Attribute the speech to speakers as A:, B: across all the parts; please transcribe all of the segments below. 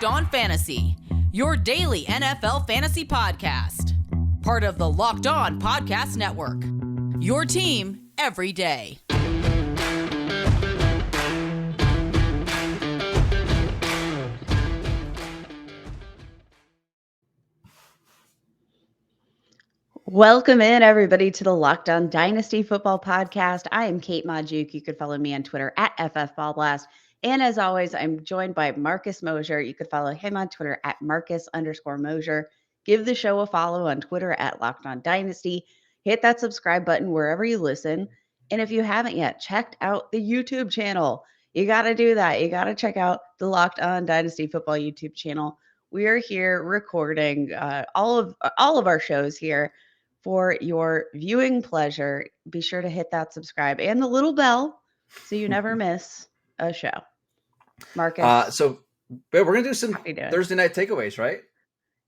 A: On Fantasy, your daily NFL fantasy podcast. Part of the Locked On Podcast Network, your team every day.
B: Welcome in, everybody, to the Locked On Dynasty Football Podcast. I am Kate Magdziuk. You could follow me on Twitter at FFBallBlast. And as always, I'm joined by Marcus Mosher. You could follow him on Twitter at Marcus_Mosher. Give the show a follow on Twitter at Locked On Dynasty. Hit that subscribe button wherever you listen. And if you haven't yet, checked out the YouTube channel. You got to do that. You got to check out the Locked On Dynasty Football YouTube channel. We are here recording all of our shows here for your viewing pleasure. Be sure to hit that subscribe and the little bell so you never miss a show. Marcus.
C: So we're going to do some Thursday night takeaways, right?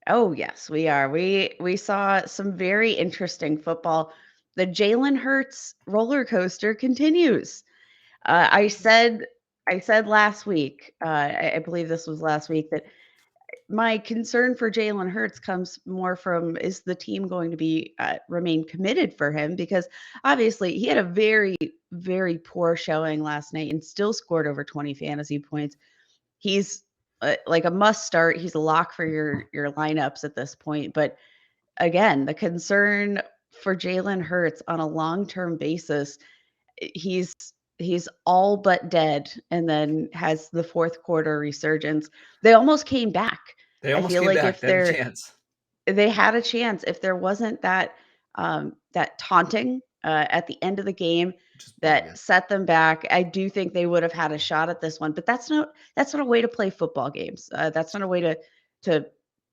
B: Oh, yes, we are. We saw some very interesting football. The Jalen Hurts roller coaster continues. I said last week, I believe this was last week, that my concern for Jalen Hurts comes more from, is the team going to be remain committed for him? Because obviously he had a very, very poor showing last night and still scored over 20 fantasy points. He's like a must start. He's a lock for your lineups at this point. But again, the concern for Jalen Hurts on a long-term basis, he's all but dead, and then has the fourth quarter resurgence. They almost came back.
C: They almost came back. They had a chance.
B: They had a chance if there wasn't that that taunting at the end of the game that set them back. I do think they would have had a shot at this one, but that's not a way to play football games. That's not a way to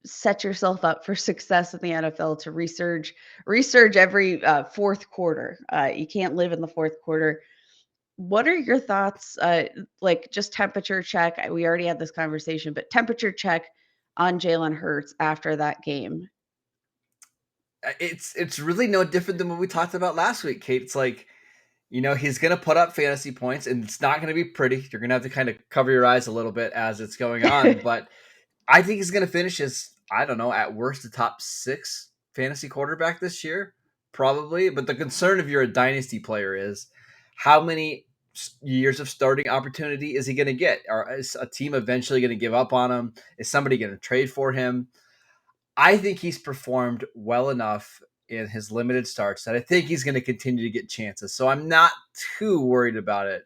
B: set yourself up for success in the NFL, to resurge every fourth quarter. You can't live in the fourth quarter. What are your thoughts? Like, just temperature check. We already had this conversation, but temperature check on Jalen Hurts after that game.
C: It's really no different than what we talked about last week, Kate. It's like, he's going to put up fantasy points, and it's not going to be pretty. You're going to have to kind of cover your eyes a little bit as it's going on. But I think he's going to finish as, I don't know, at worst, the top 6 fantasy quarterback this year, probably. But the concern if you're a dynasty player is, how many years of starting opportunity is he going to get? Or is a team eventually going to give up on him? Is somebody going to trade for him? I think he's performed well enough in his limited starts that I think he's going to continue to get chances. So I'm not too worried about it.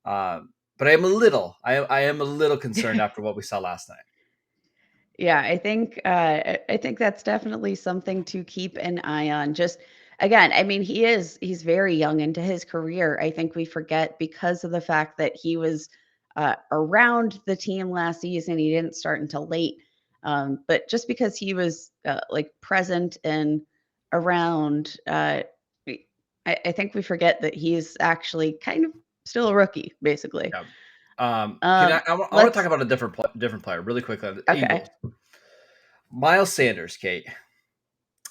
C: But I am a little concerned after what we saw last night.
B: Yeah, I think that's definitely something to keep an eye on. Just, again, I mean, he's very young into his career. I think we forget, because of the fact that he was around the team last season. He didn't start until late. But just because he was like present and around, I think we forget that he's actually kind of still a rookie, basically.
C: Yeah. I want to talk about a different player really quickly.
B: Okay.
C: Eagles. Miles Sanders, Kate.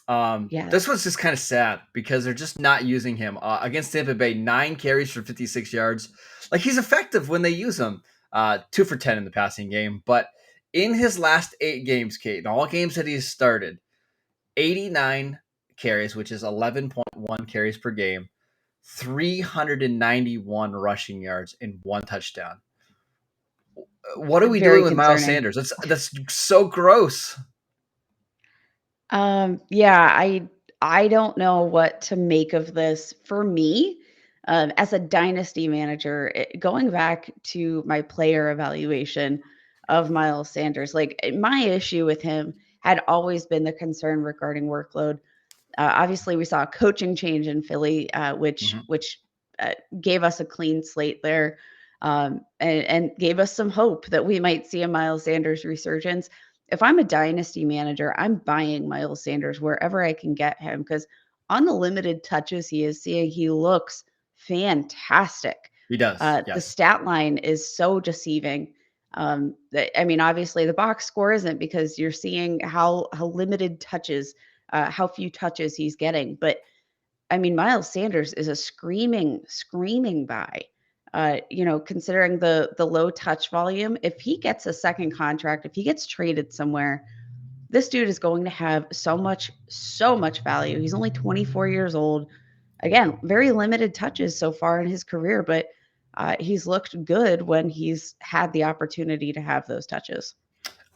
C: This was just kind of sad because they're just not using him against Tampa Bay. 9 carries for 56 yards. Like, he's effective when they use him. 2 for 10 in the passing game. But in his last 8 games, Kate, in all games that he's started, 89 carries, which is 11.1 carries per game, 391 rushing yards, and 1 touchdown. What are we doing with Miles Sanders? That's so gross.
B: Yeah, I don't know what to make of this. For me, as a dynasty manager, going back to my player evaluation of Miles Sanders, like, my issue with him had always been the concern regarding workload. Obviously, we saw a coaching change in Philly, which gave us a clean slate there, and gave us some hope that we might see a Miles Sanders resurgence. If I'm a dynasty manager, I'm buying Miles Sanders wherever I can get him, because on the limited touches he is seeing, he looks fantastic.
C: He does. Yes.
B: The stat line is so deceiving. Obviously the box score isn't, because you're seeing how limited touches, how few touches he's getting. But I mean, Miles Sanders is a screaming buy. Considering the low touch volume, if he gets a second contract, if he gets traded somewhere, this dude is going to have so much value. He's only 24 years old. Again, very limited touches so far in his career, but he's looked good when he's had the opportunity to have those touches.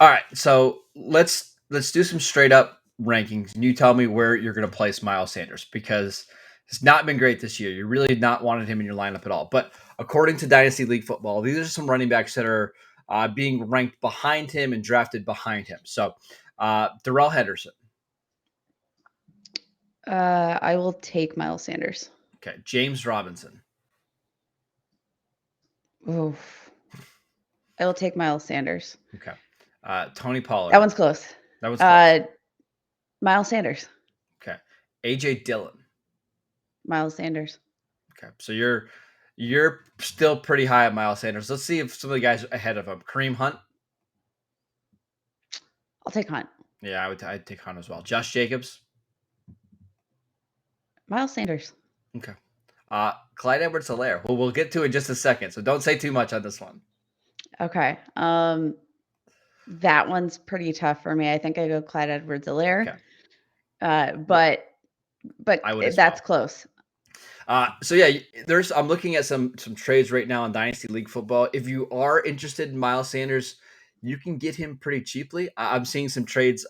C: All right, so let's do some straight up rankings, and you tell me where you're going to place Miles Sanders, because it's not been great this year. You really not wanted him in your lineup at all. But according to Dynasty League Football, these are some running backs that are being ranked behind him and drafted behind him. So Darrell Henderson.
B: I will take Miles Sanders.
C: Okay, James Robinson.
B: Oof. I will take Miles Sanders.
C: Okay. Tony Pollard.
B: That one's close. Miles Sanders.
C: Okay. AJ Dillon.
B: Miles Sanders.
C: Okay. So you're still pretty high at Miles Sanders. Let's see if some of the guys ahead of him. Kareem Hunt.
B: I'll take Hunt.
C: Yeah, I'd take Hunt as well. Josh Jacobs.
B: Miles Sanders.
C: Okay. Clyde Edwards-Helaire. Well, we'll get to it in just a second, so don't say too much on this one.
B: Okay. That one's pretty tough for me. I think I go Clyde Edwards-Helaire. Okay. But that's close.
C: So yeah, I'm looking at some trades right now in Dynasty League Football. If you are interested in Miles Sanders, you can get him pretty cheaply. I'm seeing some trades.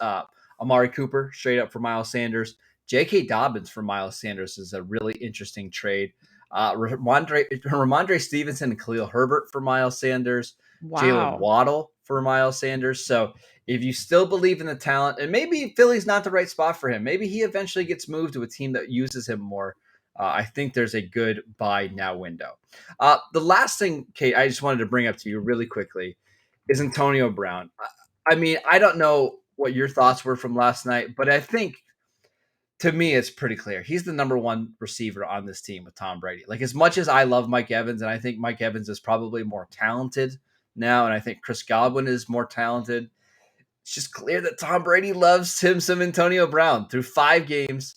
C: Amari Cooper straight up for Miles Sanders. J.K. Dobbins for Miles Sanders is a really interesting trade. Ramondre Stevenson and Khalil Herbert for Miles Sanders. Wow. Jalen Waddle for Miles Sanders. So if you still believe in the talent, and maybe Philly's not the right spot for him, maybe he eventually gets moved to a team that uses him more, I think there's a good buy now window. The last thing, Kate, I just wanted to bring up to you really quickly is Antonio Brown. I mean, I don't know what your thoughts were from last night, but I think to me, it's pretty clear. He's the number one receiver on this team with Tom Brady. Like, as much as I love Mike Evans, and I think Mike Evans is probably more talented now, and I think Chris Godwin is more talented, it's just clear that Tom Brady loves him some Antonio Brown. Through 5 games,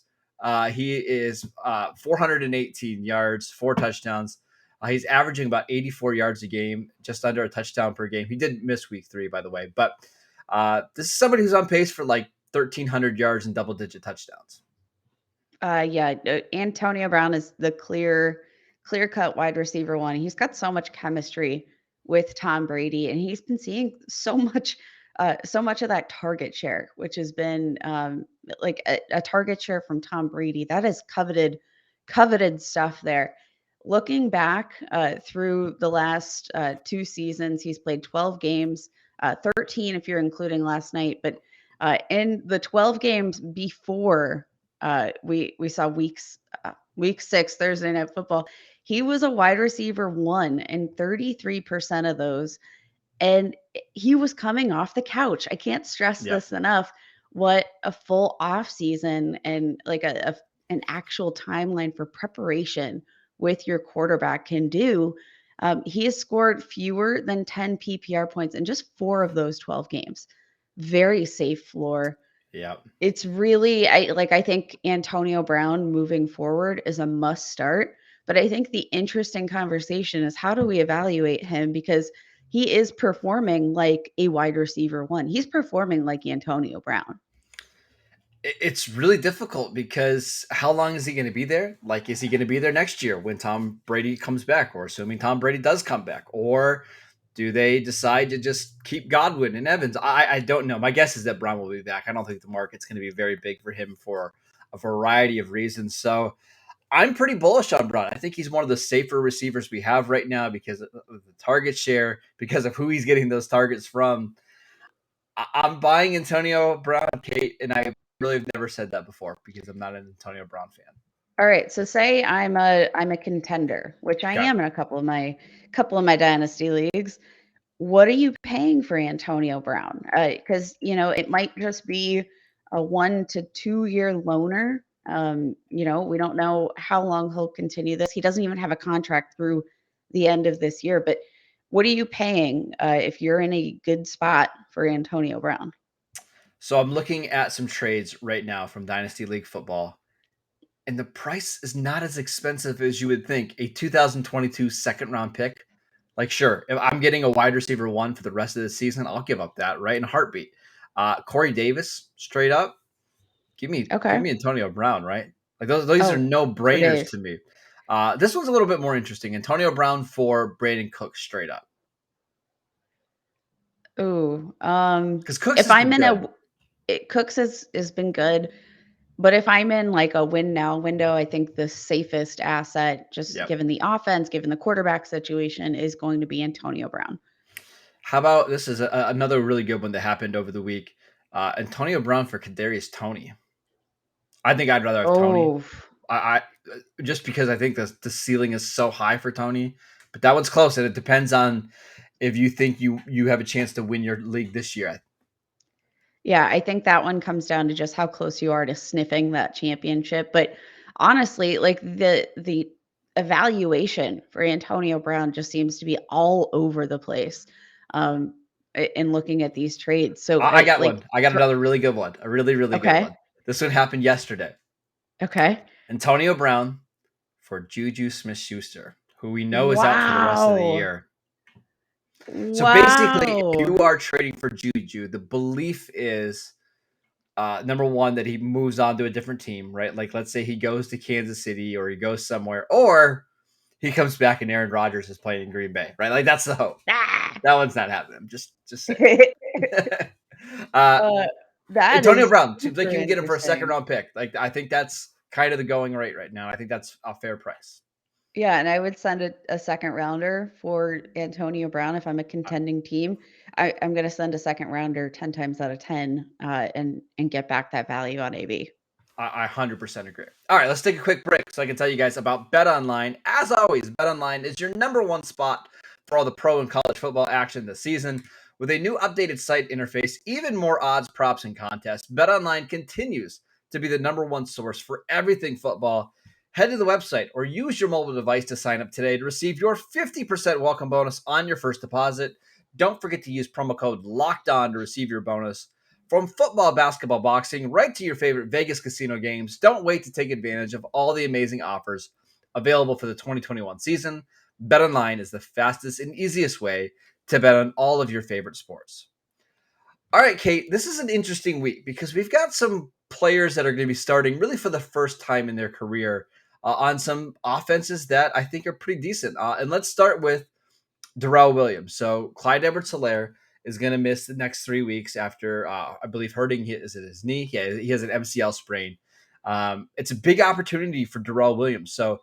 C: he is 418 yards, 4 touchdowns. He's averaging about 84 yards a game, just under a touchdown per game. He did miss week 3, by the way. But this is somebody who's on pace for like 1,300 yards and double-digit touchdowns.
B: Antonio Brown is the clear-cut wide receiver one. He's got so much chemistry with Tom Brady, and he's been seeing so much of that target share, which has been like a target share from Tom Brady. That is coveted stuff there. Looking back through the last 2 seasons, he's played 12 games, 13 if you're including last night. But in the 12 games before we saw week 6 Thursday Night Football, he was a wide receiver 1 in 33% of those. And he was coming off the couch. I can't stress this enough, what a full off season and like an actual timeline for preparation with your quarterback can do. He has scored fewer than 10 PPR points in just 4 of those 12 games. Very safe floor.
C: Yeah.
B: It's really, I think Antonio Brown moving forward is a must start. But I think the interesting conversation is, how do we evaluate him? Because he is performing like a wide receiver 1. He's performing like Antonio Brown.
C: It's really difficult because how long is he going to be there? Like, is he going to be there next year when Tom Brady comes back, or assuming Tom Brady does come back? Or do they decide to just keep Godwin and Evans? I don't know. My guess is that Brown will be back. I don't think the market's going to be very big for him for a variety of reasons. So I'm pretty bullish on Brown. I think he's one of the safer receivers we have right now because of the target share, because of who he's getting those targets from. I'm buying Antonio Brown, Kate, and I really have never said that before because I'm not an Antonio Brown fan.
B: All right, so say I'm a contender, which I am in a couple of my dynasty leagues. What are you paying for Antonio Brown? Because it might just be a 1 to 2 year loaner. We don't know how long he'll continue this. He doesn't even have a contract through the end of this year. But what are you paying if you're in a good spot for Antonio Brown?
C: So I'm looking at some trades right now from Dynasty League Football. and the price is not as expensive as you would think. A 2022 second round pick. Like, sure, if I'm getting a wide receiver 1 for the rest of the season, I'll give up that right in a heartbeat. Corey Davis, straight up, give me
B: Okay.
C: Antonio Brown, right? Like those are
B: Oh,
C: no
B: for
C: brainers
B: days.
C: to me. This one's a little bit more interesting. Antonio Brown for Brandon Cooks, straight up,
B: Ooh.
C: because Cooks
B: If
C: has been
B: I'm in
C: good.
B: Cooks has been good, but if I'm in like a win now window, I think the safest asset, just
C: Yep.
B: given the offense, given the quarterback situation, is going to be Antonio Brown.
C: How about this is another really good one that happened over the week. Antonio Brown for Kadarius Toney. I think I'd rather have Toney.
B: Oh,
C: I just because I think the ceiling is so high for Toney, but that one's close, and it depends on if you think you have a chance to win your league this year.
B: yeah, I think that one comes down to just how close you are to sniffing that championship. But honestly, like the evaluation for Antonio Brown just seems to be all over the place. Um, in looking at these trades. So
C: I got
B: like
C: one. I got another really good one. A really, really good
B: okay,
C: one. This one happened yesterday.
B: okay.
C: Antonio Brown for Juju Smith-Schuster, who we know is out for the rest of the
B: Wow.
C: year. So basically, if
B: Wow.
C: you are trading for Juju, the belief is number one, that he moves on to a different team, right? Like, let's say he goes to Kansas City or he goes somewhere, or he comes back and Aaron Rodgers is playing in Green Bay, right? Like, that's the hope.
B: Ah.
C: That one's not happening. I'm just saying. uh,
B: Uh, that
C: Antonio
B: is
C: Brown seems like
B: super
C: you can get him for a second
B: interesting.
C: round pick. Like, I think that's kind of the going rate right now. I think that's a fair price.
B: Yeah, and I would send a second rounder for Antonio Brown if I'm a contending team. I'm going to send a second rounder 10 times out of 10 and get back that value on AB.
C: I 100% agree. All right, let's take a quick break so I can tell you guys about BetOnline. As always, BetOnline is your number one spot for all the pro and college football action this season. With a new updated site interface, even more odds, props, and contests, BetOnline continues to be the number one source for everything football. Head to the website or use your mobile device to sign up today to receive your 50% welcome bonus on your first deposit. Don't forget to use promo code LOCKEDON to receive your bonus. From football, basketball, boxing, right to your favorite Vegas casino games, don't wait to take advantage of all the amazing offers available for the 2021 season. BetOnline is the fastest and easiest way to bet on all of your favorite sports. All right, Kate, this is an interesting week because we've got some players that are going to be starting really for the first time in their career on some offenses that I think are pretty decent. And let's start with Darrell Williams. So Clyde Edwards-Helaire is going to miss the next 3 weeks after, I believe, hurting his knee. Yeah, he has an MCL sprain. It's a big opportunity for Darrell Williams. So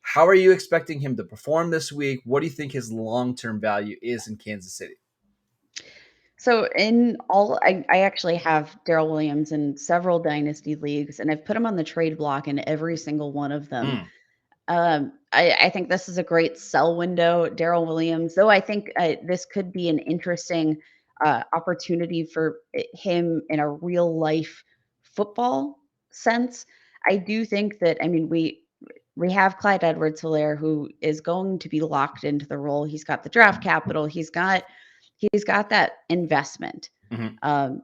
C: how are you expecting him to perform this week? What do you think his long-term value is in Kansas City?
B: So in all, I actually have Darrell Williams in several dynasty leagues, and I've put him on the trade block in every single one of them.
C: Mm.
B: I think this is a great sell window, Darrell Williams, though I think this could be an interesting opportunity for him in a real life football sense. I do think that, I mean, we have Clyde Edwards-Helaire who is going to be locked into the role. He's got the draft capital. He's got that investment.
C: Mm-hmm.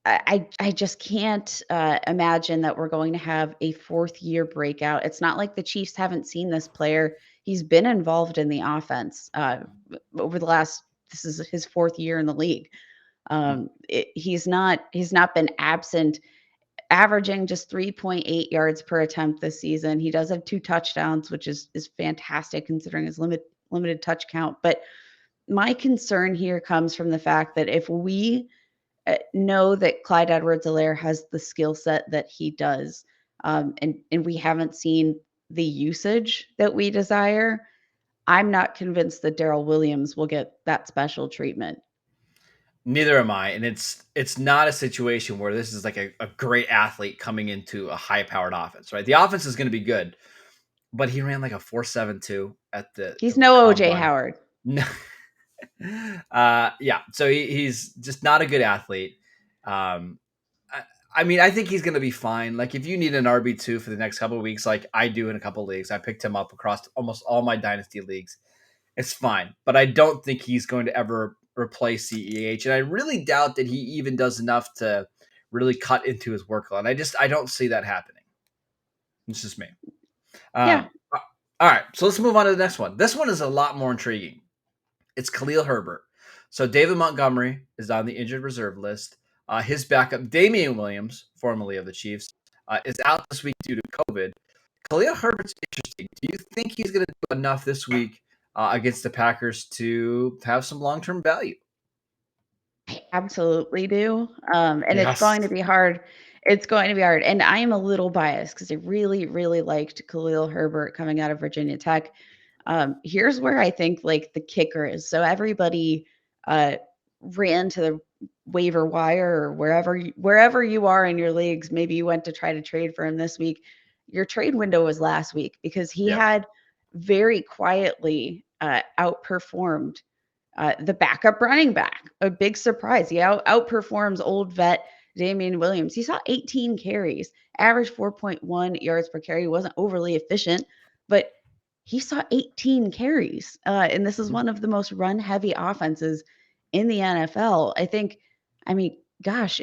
B: I just can't imagine that we're going to have a fourth year breakout. It's not like the Chiefs haven't seen this player. He's been involved in the offense over the last. This is his fourth year in the league. He's not been absent, averaging just 3.8 yards per attempt this season. He does have 2 touchdowns, which is fantastic considering his limited touch count. But my concern here comes from the fact that if we know that Clyde Edwards-Helaire has the skill set that he does, and we haven't seen the usage that we desire, I'm not convinced that Darrell Williams will get that special treatment.
C: Neither am I. And it's not a situation where this is like a great athlete coming into a high-powered offense, right? The offense is going to be good, but he ran like a 4.72 at
B: He's
C: the
B: no OJ
C: combine.
B: Howard.
C: No. Yeah. So he's just not a good athlete. Um, I mean, I think he's going to be fine. Like, if you need an RB2 for the next couple of weeks, like I do in a couple of leagues, I picked him up across almost all my dynasty leagues. It's fine, but I don't think he's going to ever replace CEH, and I really doubt that he even does enough to really cut into his workload. I don't see that happening. It's just me.
B: Yeah.
C: All right, so let's move on to the next one. This one is a lot more intriguing. It's Khalil Herbert. So David Montgomery is on the injured reserve list. His backup, Damian Williams, formerly of the Chiefs, is out this week due to COVID. Khalil Herbert's interesting. Do you think he's going to do enough this week against the Packers to have some long-term value?
B: I absolutely do. And it's
C: Yes.
B: going to be hard. It's going to be hard. And I am a little biased because I really, really liked Khalil Herbert coming out of Virginia Tech. Here's where I think like the kicker is. So everybody uh, ran to the waiver wire or wherever you are in your leagues. Maybe you went to try to trade for him this week. Your trade window was last week because he
C: Yep.
B: had very quietly outperformed the backup running back. A big surprise. He outperforms old vet Damian Williams. He saw 18 carries, averaged 4.1 yards per carry. He wasn't overly efficient, but he saw 18 carries. And this is one of the most run heavy offenses in the NFL. I mean, gosh,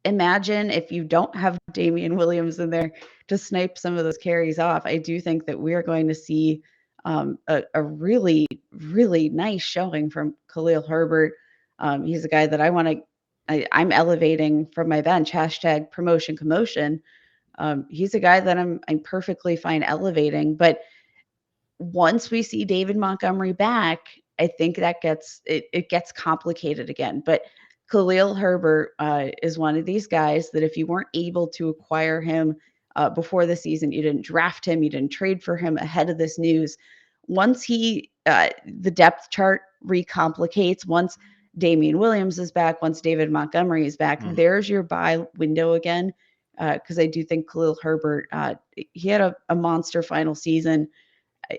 B: imagine if you don't have Damian Williams in there to snipe some of those carries off. I do think that we're going to see a really, really nice showing from Khalil Herbert. He's a guy that I'm elevating from my bench. Hashtag promotion commotion. He's a guy that I'm perfectly fine elevating. But once we see David Montgomery back, I think that it gets complicated again. But Khalil Herbert is one of these guys that if you weren't able to acquire him before the season, you didn't draft him, you didn't trade for him ahead of this news. Once the depth chart recomplicates, once Damian Williams is back, once David Montgomery is back, there's your buy window again. Because I do think Khalil Herbert, he had a monster final season.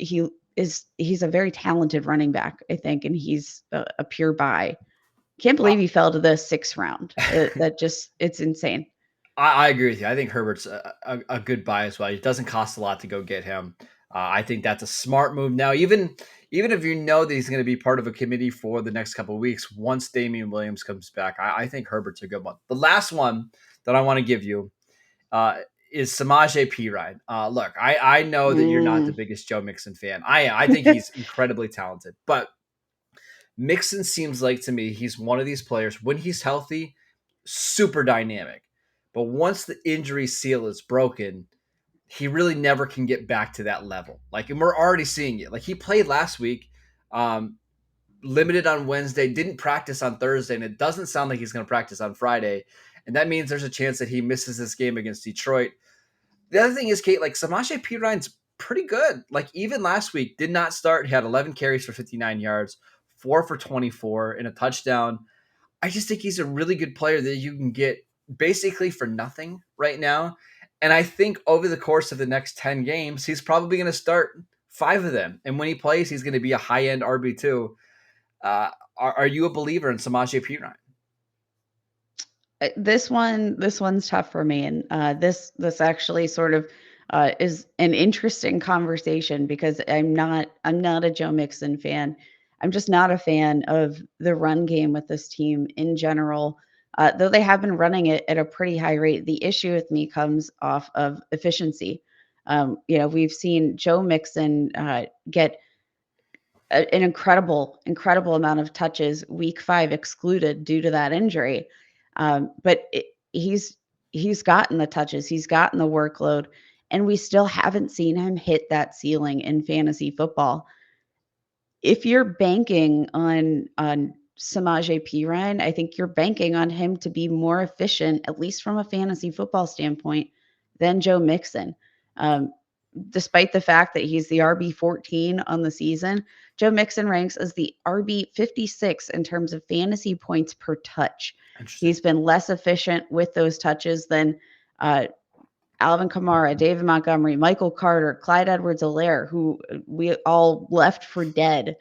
B: He's a very talented running back, I think, and he's a pure buy. Can't believe he fell to the 6th round. It's insane.
C: I agree with you. I think Herbert's a good buy as well. It doesn't cost a lot to go get him. I think that's a smart move. Now, even if you know that he's going to be part of a committee for the next couple of weeks, once Damian Williams comes back, I think Herbert's a good one. The last one that I want to give you is Samaje Perine. Look, I know that you're not the biggest Joe Mixon fan. I think he's incredibly talented, but Mixon seems like to me he's one of these players when he's healthy, super dynamic. But once the injury seal is broken, he really never can get back to that level. Like, and we're already seeing it. Like, he played last week, limited on Wednesday, didn't practice on Thursday, and it doesn't sound like he's going to practice on Friday. And that means there's a chance that he misses this game against Detroit. The other thing is, Kate, like Samaje Perine's pretty good. Like, even last week, did not start. He had 11 carries for 59 yards, 4 for 24, and a touchdown. I just think he's a really good player that you can get basically for nothing right now. And I think over the course of the next 10 games, he's probably going to start 5 of them. And when he plays, he's going to be a high-end RB2. Are you a believer in Samaje Perine?
B: This one's tough for me, and this actually sort of is an interesting conversation because I'm not a Joe Mixon fan. I'm just not a fan of the run game with this team in general. Though they have been running it at a pretty high rate, the issue with me comes off of efficiency. We've seen Joe Mixon get an incredible amount of touches, week 5 excluded due to that injury. But he's gotten the touches, he's gotten the workload, and we still haven't seen him hit that ceiling in fantasy football. If you're banking on Samaje Perine, I think you're banking on him to be more efficient, at least from a fantasy football standpoint, than Joe Mixon. Despite the fact that he's the RB 14 on the season, Joe Mixon ranks as the RB 56 in terms of fantasy points per touch. He's been less efficient with those touches than Alvin Kamara, David Montgomery, Michael Carter, Clyde Edwards-Helaire, who we all left for dead.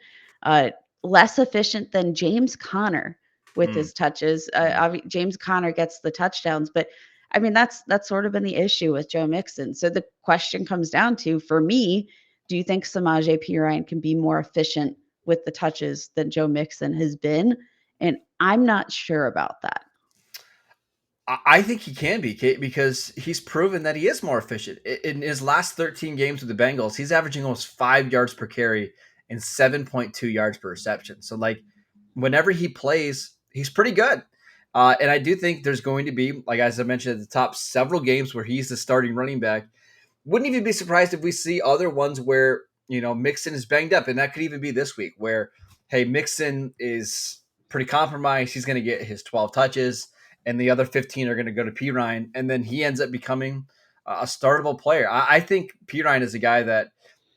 B: Less efficient than James Conner with his touches. James Conner gets the touchdowns, but I mean, that's sort of been the issue with Joe Mixon. So the question comes down to, for me, do you think Samaje Perine can be more efficient with the touches than Joe Mixon has been? And I'm not sure about that.
C: I think he can be, Kate, because he's proven that he is more efficient. In his last 13 games with the Bengals, he's averaging almost 5 yards per carry and 7.2 yards per reception. So, like, whenever he plays, he's pretty good. And I do think there's going to be, like as I mentioned at the top, several games where he's the starting running back. Wouldn't even be surprised if we see other ones where, Mixon is banged up. And that could even be this week where, hey, Mixon is pretty compromised. He's going to get his 12 touches and the other 15 are going to go to Perine. And then he ends up becoming a startable player. I think Perine is a guy that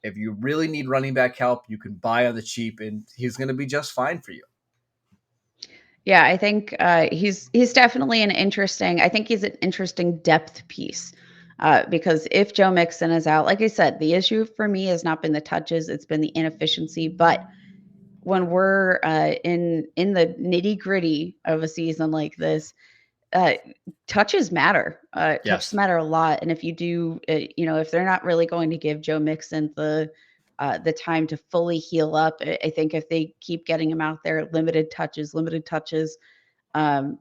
C: if you really need running back help, you can buy on the cheap and he's going to be just fine for you.
B: Yeah, I think he's definitely an interesting. I think he's an interesting depth piece because if Joe Mixon is out, like I said, the issue for me has not been the touches; it's been the inefficiency. But when we're in the nitty gritty of a season like this, touches matter. Touches
C: Yes.
B: matter a lot. And if you do, if they're not really going to give Joe Mixon the time to fully heal up, I think if they keep getting him out there, limited touches, um,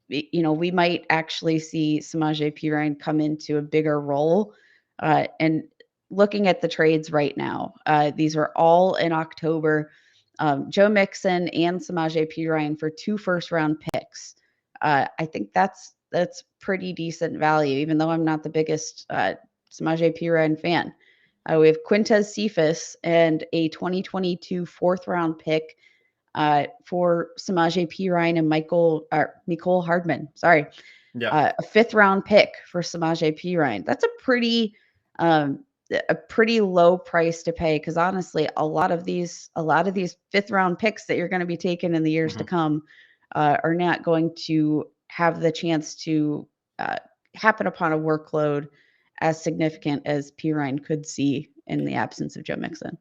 B: we might actually see Samaje Perine come into a bigger role. And looking at the trades right now, these are all in October. Joe Mixon and Samaje Perine for 2 first-round picks. I think that's pretty decent value, even though I'm not the biggest Samaje Perine fan. We have Quintez Cephas and a 2022 4th-round pick for Samaje Perine and Nicole Hardman. Sorry,
C: Yeah.
B: a 5th-round pick for Samaje Perine. That's a pretty low price to pay because honestly, a lot of these 5th-round picks that you're going to be taking in the years to come are not going to have the chance to happen upon a workload as significant as Perine could see in the absence of Joe Mixon.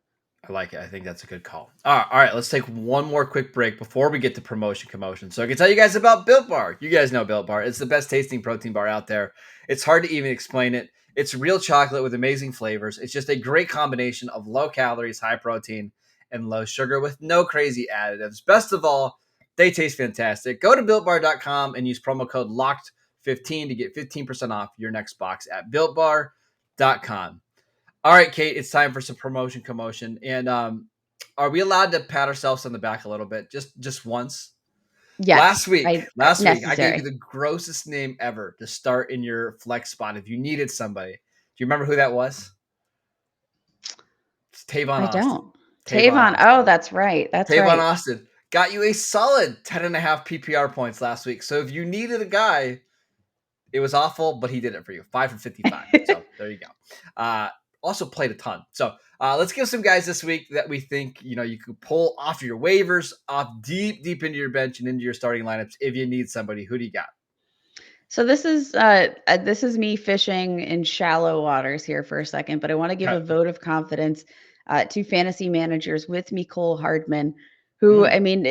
C: I like it. I think that's a good call. All right. Let's take one more quick break before we get to promotion commotion. So I can tell you guys about Built Bar. You guys know Built Bar. It's the best tasting protein bar out there. It's hard to even explain it. It's real chocolate with amazing flavors. It's just a great combination of low calories, high protein, and low sugar with no crazy additives. Best of all, they taste fantastic. Go to BuiltBar.com and use promo code LOCKED15 to get 15% off your next box at BuiltBar.com. All right, Kate, it's time for some promotion commotion. And are we allowed to pat ourselves on the back a little bit? Just once?
B: Yes,
C: Last week, I gave
B: necessary.
C: you the grossest name ever to start in your flex spot if you needed somebody. Do you remember who that was? It's Tavon
B: I
C: Austin.
B: don't. Tavon. Oh, that's right.
C: Tavon Austin got you a solid 10.5 PPR points last week. So if you needed a guy, it was awful, but he did it for you. 5 for 55. So there you go. Also played a ton. So let's give some guys this week that we think you could pull off your waivers, off deep into your bench and into your starting lineups if you need somebody. Who do you got?
B: So this is me fishing in shallow waters here for a second, but I want to give a vote of confidence to fantasy managers with Nicole Hardman, who I mean,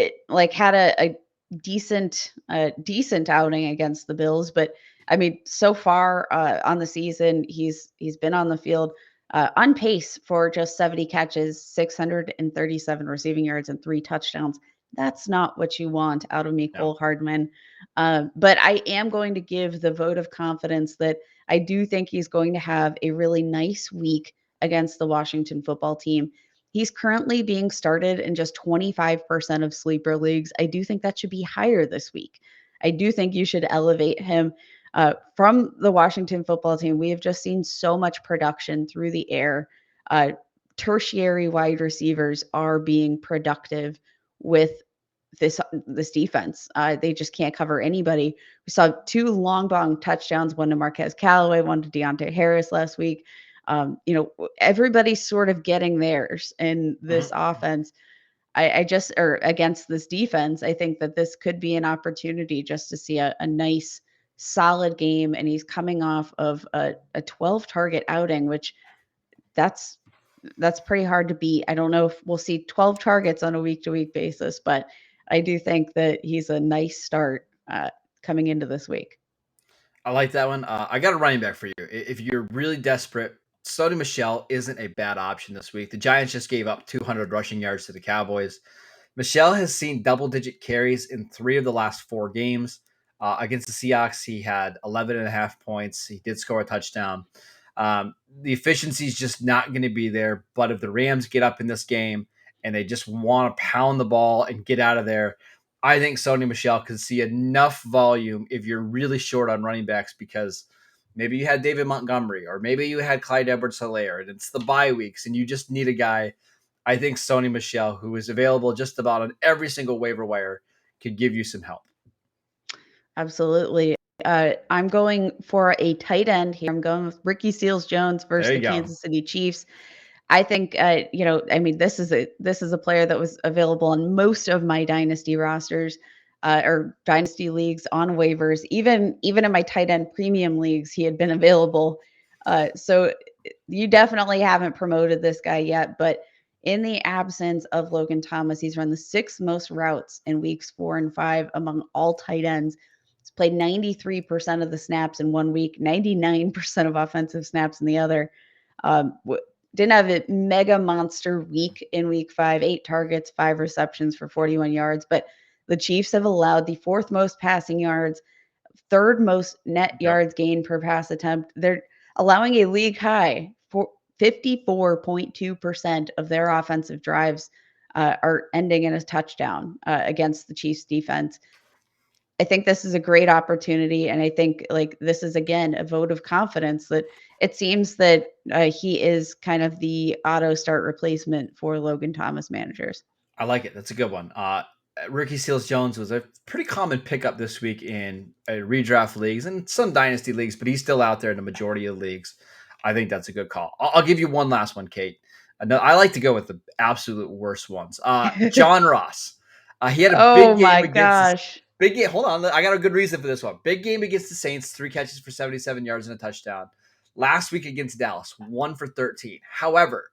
B: had a decent outing against the Bills, but I mean, so far on the season, he's been on the field on pace for just 70 catches, 637 receiving yards, and 3 touchdowns. That's not what you want out of Nicole Hardman. But I am going to give the vote of confidence that I do think he's going to have a really nice week against the Washington football team. He's currently being started in just 25% of sleeper leagues. I do think that should be higher this week. I do think you should elevate him from the Washington football team. We have just seen so much production through the air. Tertiary wide receivers are being productive with this defense. They just can't cover anybody. We saw 2 long ball touchdowns, one to Marquez Callaway, one to Deontay Harris last week. Everybody's sort of getting theirs in this offense. Or against this defense, I think that this could be an opportunity just to see a nice, solid game. And he's coming off of a 12 target outing, which that's pretty hard to beat. I don't know if we'll see 12 targets on a week-to-week basis, but I do think that he's a nice start coming into this week.
C: I like that one. I got a running back for you. If you're really desperate, Sony Michel isn't a bad option this week. The Giants just gave up 200 rushing yards to the Cowboys. Michel has seen double-digit carries in 3 of the last 4 games. Against the Seahawks, he had 11.5 points. He did score a touchdown. The efficiency is just not going to be there. But if the Rams get up in this game and they just want to pound the ball and get out of there, I think Sony Michel can see enough volume if you're really short on running backs, because maybe you had David Montgomery or maybe you had Clyde Edwards-Helaire and it's the bye weeks and you just need a guy. I think Sony Michel, who is available just about on every single waiver wire, could give you some help.
B: Absolutely. I'm going for a tight end here. I'm going with Ricky Seals-Jones versus the Kansas City Chiefs. I think, this is a player that was available on most of my dynasty rosters or dynasty leagues on waivers. Even in my tight end premium leagues, he had been available. So you definitely haven't promoted this guy yet, but in the absence of Logan Thomas, he's run the 6th most routes in weeks 4 and 5 among all tight ends. He's played 93% of the snaps in 1 week, 99% of offensive snaps in the other. Didn't have a mega monster week in week 5, 8 targets, 5 receptions for 41 yards. But the Chiefs have allowed the 4th most passing yards, 3rd most net yards gained per pass attempt. They're allowing a league high for 54.2% of their offensive drives are ending in a touchdown against the Chiefs defense. I think this is a great opportunity. And I think this is, again, a vote of confidence that it seems that he is kind of the auto start replacement for Logan Thomas managers.
C: I like it. That's a good one. Ricky Seals-Jones was a pretty common pickup this week in redraft leagues and some dynasty leagues, but he's still out there in the majority of leagues. I think that's a good call. I'll give you one last one, Kate. I like to go with the absolute worst ones. John Ross. He had a big game against big game. Hold on. I got a good reason for this one. Big game against the Saints, 3 catches for 77 yards and a touchdown. Last week against Dallas, 1 for 13. However,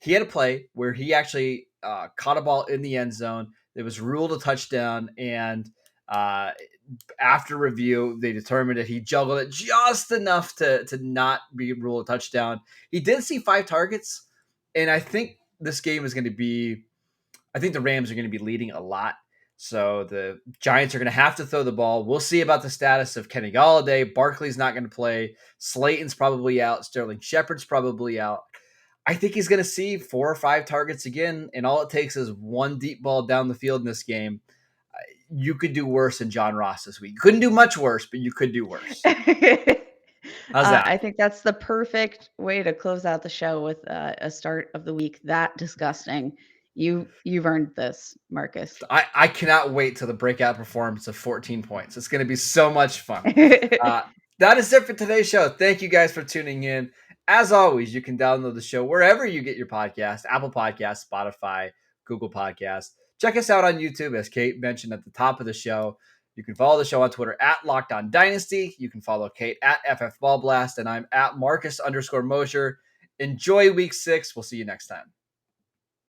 C: he had a play where he actually caught a ball in the end zone. It was ruled a touchdown, and after review, they determined that he juggled it just enough to not be ruled a touchdown. He did see 5 targets, and I think this game is going to be – I think the Rams are going to be leading a lot. So the Giants are going to have to throw the ball. We'll see about the status of Kenny Golladay. Barkley's not going to play. Slayton's probably out. Sterling Shepard's probably out. I think he's going to see 4 or 5 targets again, and all it takes is one deep ball down the field in this game. You could do worse than John Ross this week. You couldn't do much worse, but you could do worse. How's that?
B: I think that's the perfect way to close out the show with a start of the week that disgusting. You've earned this, Marcus.
C: I cannot wait till the breakout performance of 14 points. It's going to be so much fun. That is it for today's show. Thank you guys for tuning in. As always, you can download the show wherever you get your podcast, Apple Podcasts, Spotify, Google Podcasts. Check us out on YouTube, as Kate mentioned at the top of the show. You can follow the show on Twitter at LockedOnDynasty. You can follow Kate at FFBallBlast, and I'm at Marcus_Mosher. Enjoy week 6. We'll see you next time.